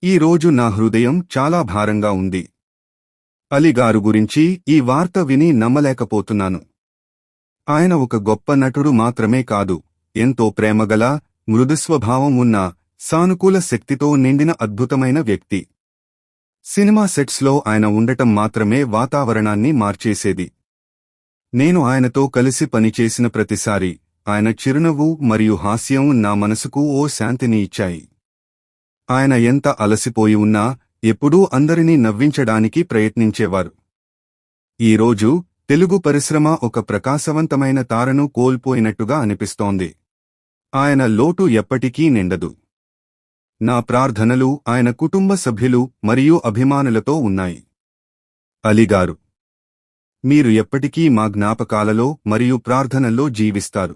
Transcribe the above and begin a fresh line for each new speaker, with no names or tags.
ఈ రోజు నా హృదయం చాలా భారంగా ఉంది. అలీగారు గురించి ఈ వార్త విని నమ్మలేకపోతున్నాను. ఆయన ఒక గొప్ప నటుడు మాత్రమే కాదు, ఎంతో ప్రేమగల, మృదుస్వభావం ఉన్న, సానుకూల శక్తితో నిండిన అద్భుతమైన వ్యక్తి. సినిమా సెట్స్లో ఆయన ఉండటం మాత్రమే వాతావరణాన్ని మార్చేసేది. నేను ఆయనతో కలిసి పనిచేసిన ప్రతిసారీ ఆయన చిరునవ్వు మరియు హాస్యం నా మనసుకు ఓ శాంతిని ఇచ్చాయి. ఆయన ఎంత అలసిపోయి ఉన్నా ఎప్పుడూ అందరినీ నవ్వించడానికి ప్రయత్నించేవారు. ఈరోజు తెలుగు పరిశ్రమ ఒక ప్రకాశవంతమైన తారను కోల్పోయినట్టుగా అనిపిస్తోంది. ఆయన లోటు ఎప్పటికీ నిండదు. నా ప్రార్థనలు ఆయన కుటుంబ సభ్యులు మరియు అభిమానులతో ఉన్నాయి. అలీగారు, మీరు ఎప్పటికీ మా జ్ఞాపకాలలో మరియు ప్రార్థనల్లో జీవిస్తారు.